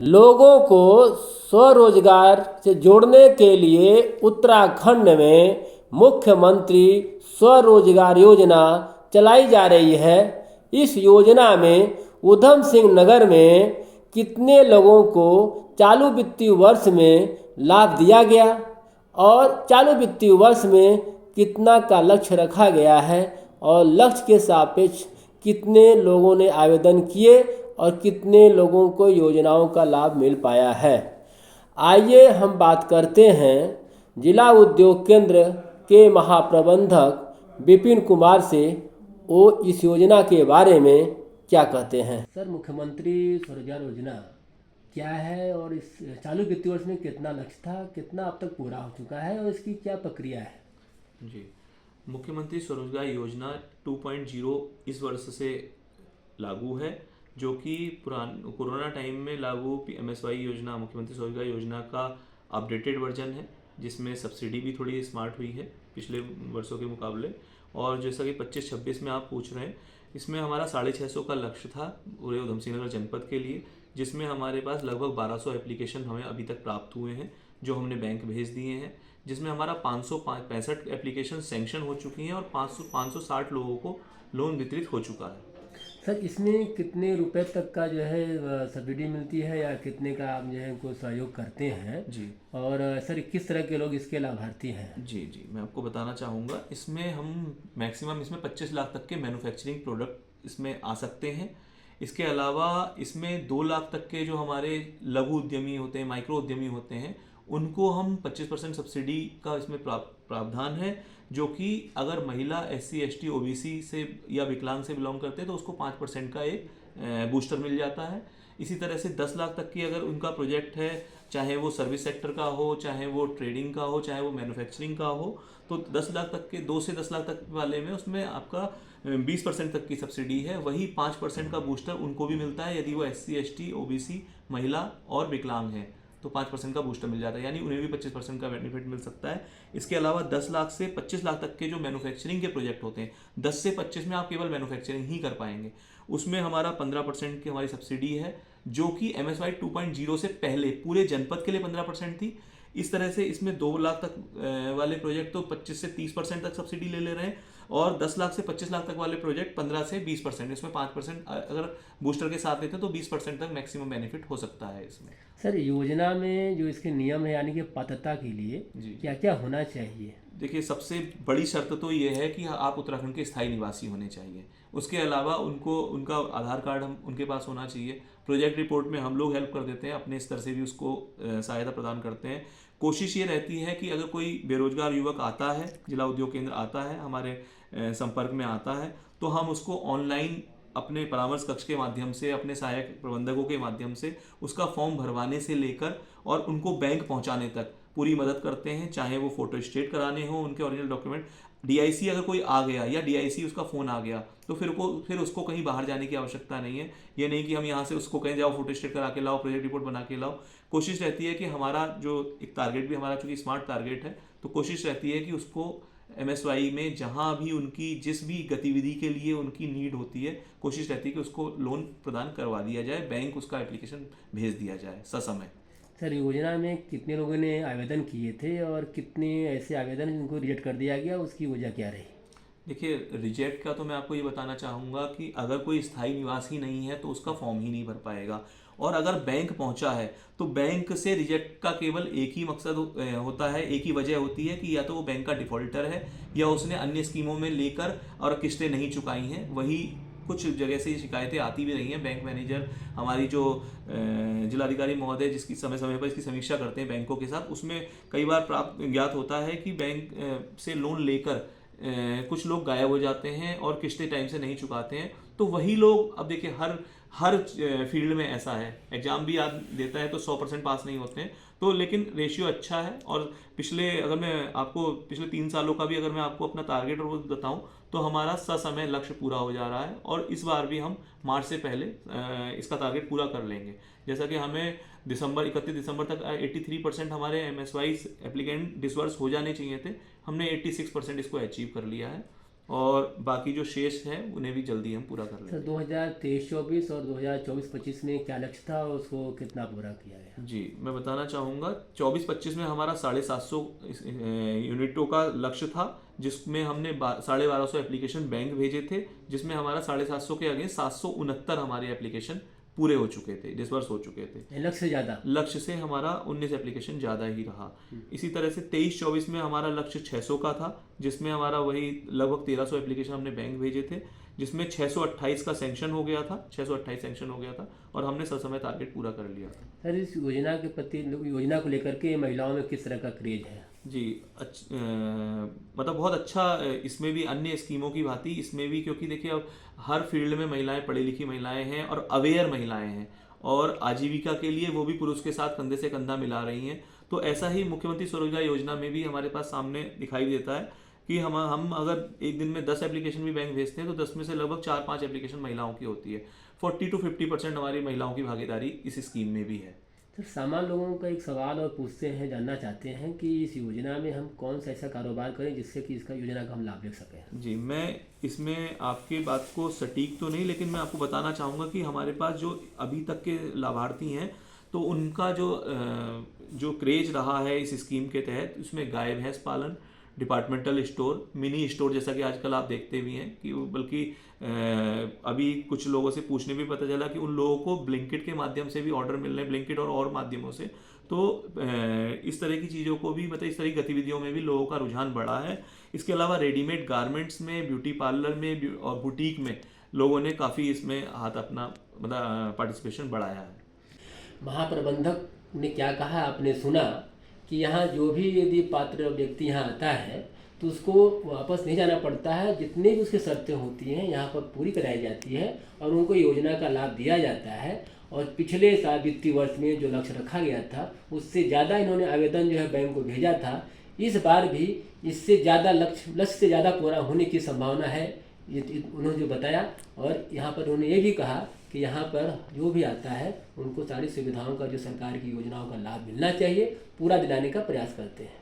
लोगों को स्वरोजगार से जोड़ने के लिए उत्तराखंड में मुख्यमंत्री स्वरोजगार योजना चलाई जा रही है। इस योजना में ऊधम सिंह नगर में कितने लोगों को चालू वित्तीय वर्ष में लाभ दिया गया और चालू वित्तीय वर्ष में कितना का लक्ष्य रखा गया है और लक्ष्य के सापेक्ष कितने लोगों ने आवेदन किए और कितने लोगों को योजनाओं का लाभ मिल पाया है। आइए हम बात करते हैं जिला उद्योग केंद्र के महाप्रबंधक विपिन कुमार से। वो इस योजना के बारे में क्या कहते हैं। सर, मुख्यमंत्री स्वरोजगार योजना क्या है और इस चालू वित्तीय वर्ष में कितना लक्ष्य था, कितना अब तक पूरा हो चुका है और इसकी क्या प्रक्रिया है। जी, मुख्यमंत्री स्वरोजगार योजना 2.0 इस वर्ष से लागू है, जो कि कोरोना टाइम में लागू MSY योजना, मुख्यमंत्री स्वरोजगार योजना का अपडेटेड वर्जन है, जिसमें सब्सिडी भी थोड़ी स्मार्ट हुई है पिछले वर्षों के मुकाबले। और जैसा कि 25-26 में आप पूछ रहे हैं, इसमें हमारा 650 का लक्ष्य था पूरे ऊधम सिंह नगर जनपद के लिए, जिसमें हमारे पास लगभग 1200 एप्लीकेशन हमें अभी तक प्राप्त हुए हैं, जो हमने बैंक भेज दिए हैं, जिसमें हमारा 565 एप्लीकेशन सैंक्शन हो चुकी हैं और 560 लोगों को लोन वितरित हो चुका है। सर, इसमें कितने रुपए तक का जो है सब्सिडी मिलती है या कितने का आप जो है को सहयोग करते हैं जी, और सर किस तरह के लोग इसके लाभार्थी हैं। जी, मैं आपको बताना चाहूँगा। इसमें हम मैक्सिमम 25 लाख तक के मैन्युफैक्चरिंग प्रोडक्ट इसमें आ सकते हैं। इसके अलावा इसमें 2 लाख तक के जो हमारे लघु उद्यमी होते हैं, माइक्रो उद्यमी होते हैं, उनको हम 25% सब्सिडी का इसमें प्रावधान है, जो कि अगर महिला SC ST OBC से या विकलांग से बिलोंग करते हैं तो उसको 5% का एक बूस्टर मिल जाता है। इसी तरह से 10 लाख तक की अगर उनका प्रोजेक्ट है, चाहे वो सर्विस सेक्टर का हो, चाहे वो ट्रेडिंग का हो, चाहे वो मैन्युफैक्चरिंग का हो, तो 10 लाख तक के 2 से 10 लाख तक वाले में उसमें आपका 20% तक की सब्सिडी है। वही 5% का बूस्टर उनको भी मिलता है यदि वो SC ST OBC महिला और विकलांग है, तो 5% का बूस्टर मिल जाता है, यानी उन्हें भी 25% का बेनिफिट मिल सकता है। इसके अलावा 10 लाख से 25 लाख तक के जो मैन्युफैक्चरिंग के प्रोजेक्ट होते हैं, 10 से 25 में आप केवल मैन्युफैक्चरिंग ही कर पाएंगे, उसमें हमारा 15% की हमारी सब्सिडी है, जो कि MSY 2.0 से पहले पूरे जनपद के लिए 15% थी। इस तरह से इसमें 2 लाख तक वाले प्रोजेक्ट तो 25 से 30% तक सब्सिडी ले रहे हैं, और 10 लाख से 25 लाख तक वाले प्रोजेक्ट 15 से 20%, इसमें 5% अगर बूस्टर के साथ लेते हैं तो 20% तक मैक्सिमम बेनिफिट हो सकता है इसमें। सर, योजना में जो इसके नियम है यानी कि पात्रता के लिए क्या क्या होना चाहिए। देखिए, सबसे बड़ी शर्त तो ये है कि आप उत्तराखंड के स्थायी निवासी होने चाहिए। उसके अलावा उनको उनका आधार कार्ड हम उनके पास होना चाहिए। प्रोजेक्ट रिपोर्ट में हम लोग हेल्प कर देते हैं, अपने स्तर से भी उसको सहायता प्रदान करते हैं। कोशिश ये रहती है कि अगर कोई बेरोजगार युवक आता है, जिला उद्योग केंद्र आता है, हमारे संपर्क में आता है, तो हम उसको ऑनलाइन अपने परामर्श कक्ष के माध्यम से, अपने सहायक प्रबंधकों के माध्यम से उसका फॉर्म भरवाने से लेकर और उनको बैंक पहुंचाने तक पूरी मदद करते हैं। चाहे वो फोटो स्टेट कराने हो, उनके ओरिजिनल डॉक्यूमेंट, DIC अगर कोई आ गया या DIC उसका फ़ोन आ गया, तो फिर उसको कहीं बाहर जाने की आवश्यकता नहीं है। ये नहीं कि हम यहाँ से उसको कहीं जाओ, फोटो स्टेट करा के लाओ, प्रोजेक्ट रिपोर्ट बना के लाओ। कोशिश रहती है कि हमारा जो एक टारगेट भी हमारा चूँकि स्मार्ट टारगेट है, तो कोशिश रहती है कि उसको MSY में जहाँ भी उनकी जिस भी गतिविधि के लिए उनकी नीड होती है, कोशिश रहती है कि उसको लोन प्रदान करवा दिया जाए, बैंक उसका एप्लीकेशन भेज दिया जाए ससमय। सर, योजना में कितने लोगों ने आवेदन किए थे और कितने ऐसे आवेदन जिनको रिजेक्ट कर दिया गया, उसकी वजह क्या रही। देखिए, रिजेक्ट का तो मैं आपको ये बताना चाहूँगा कि अगर कोई स्थायी निवासी नहीं है तो उसका फॉर्म ही नहीं भर पाएगा, और अगर बैंक पहुंचा है तो बैंक से रिजेक्ट का केवल एक ही मकसद होता है, एक ही वजह होती है कि या तो वो बैंक का डिफॉल्टर है या उसने अन्य स्कीमों में लेकर और किस्तें नहीं चुकाई हैं। वही कुछ जगह से शिकायतें आती भी रही हैं। बैंक मैनेजर, हमारी जो जिलाधिकारी महोदय जिसकी समय समय पर इसकी समीक्षा करते हैं बैंकों के साथ, उसमें कई बार प्राप्त ज्ञात होता है कि बैंक से लोन लेकर कुछ लोग गायब हो जाते हैं और किस्तें टाइम से नहीं चुकाते हैं। तो वही लोग, अब देखिए हर फील्ड में ऐसा है, एग्जाम भी याद देता है तो 100% पास नहीं होते हैं, तो लेकिन रेशियो अच्छा है। और अगर मैं आपको पिछले 3 सालों का भी अगर मैं आपको अपना टारगेट और वो बताऊं, तो हमारा ससमय लक्ष्य पूरा हो जा रहा है, और इस बार भी हम मार्च से पहले इसका टारगेट पूरा कर लेंगे। जैसा कि हमें 31 दिसंबर तक 83% हमारे MSY एप्लीकेंट डिसवर्स हो जाने चाहिए थे, हमने 86% इसको अचीव कर लिया है। और बाकी जो शेष हैं उन्हें भी जल्दी हम पूरा कर सर लेंगे। 2023-24 और 2024-25 में क्या लक्ष्य था और उसको कितना पूरा किया गया? जी, मैं बताना चाहूँगा 24-25 में हमारा 750 यूनिटों का लक्ष्य था, जिसमें हमने 1250 एप्लीकेशन बैंक भेजे थे, जिसमें हमारा 750 के अगेंस्ट 769 हमारे एप्लीकेशन पूरे हो चुके थे, डिसबर्स हो चुके थे। लक्ष्य से ज़्यादा? लक्ष्य से हमारा 19 एप्लीकेशन ज़्यादा ही रहा। इसी तरह से 23-24 में हमारा लक्ष्य 600 का था, जिसमें हमारा वही लगभग 1300 एप्लीकेशन हमने बैंक भेजे थे, जिसमें 628 का सैंक्शन हो गया था, 628 सैंक्शन हो गया था और हमने ससमय टारगेट पूरा कर लिया था। सर इस योजना के प्रति, योजना को लेकर के महिलाओं में किस तरह का क्रेज है? जी, मतलब बहुत अच्छा, इसमें भी अन्य स्कीमों की भांति इसमें भी, क्योंकि देखिए अब हर फील्ड में महिलाएं, पढ़ी लिखी महिलाएं हैं और अवेयर महिलाएं हैं और आजीविका के लिए वो भी पुरुष के साथ कंधे से कंधा मिला रही हैं। तो ऐसा ही मुख्यमंत्री स्वरोजगार योजना में भी हमारे पास सामने दिखाई देता है कि हम अगर एक दिन में 10 एप्लीकेशन भी बैंक भेजते हैं तो 10 में से लगभग 4-5 एप्लीकेशन महिलाओं की होती है। 40 to 50% हमारी महिलाओं की भागीदारी इस स्कीम में भी है। सर सामान्य लोगों का एक सवाल और पूछते हैं, जानना चाहते हैं कि इस योजना में हम कौन सा ऐसा कारोबार करें जिससे कि इसका योजना का हम लाभ ले सकें? जी, मैं इसमें आपकी बात को सटीक तो नहीं, लेकिन मैं आपको बताना चाहूँगा कि हमारे पास जो अभी तक के लाभार्थी हैं तो उनका जो क्रेज रहा है इस स्कीम के तहत, उसमें गाय भैंस पालन, डिपार्टमेंटल स्टोर, मिनी स्टोर, जैसा कि आजकल आप देखते भी हैं कि बल्कि अभी कुछ लोगों से पूछने भी पता चला कि उन लोगों को ब्लिंकिट के माध्यम से भी ऑर्डर मिल रहे हैं, ब्लिंकिट और माध्यमों से। तो इस तरह की चीज़ों को भी, मतलब इस तरह की गतिविधियों में भी लोगों का रुझान बढ़ा है। इसके अलावा रेडीमेड गारमेंट्स में, ब्यूटी पार्लर में और बुटीक में लोगों ने काफ़ी इसमें हाथ अपना, मतलब पार्टिसिपेशन बढ़ाया है। महाप्रबंधक ने क्या कहा आपने सुना कि यहाँ जो भी यदि पात्र व्यक्ति यहाँ आता है तो उसको वापस नहीं जाना पड़ता है, जितनी भी उसकी शर्तें होती हैं यहाँ पर पूरी कराई जाती है और उनको योजना का लाभ दिया जाता है। और पिछले साल वित्तीय वर्ष में जो लक्ष्य रखा गया था उससे ज़्यादा इन्होंने आवेदन जो है बैंक को भेजा था। इस बार भी इससे ज़्यादा लक्ष्य से ज़्यादा पूरा होने की संभावना है, ये उन्होंने जो बताया। और यहाँ पर उन्होंने ये भी कहा कि यहाँ पर जो भी आता है उनको सारी सुविधाओं का, जो सरकार की योजनाओं का लाभ मिलना चाहिए, पूरा दिलाने का प्रयास करते हैं।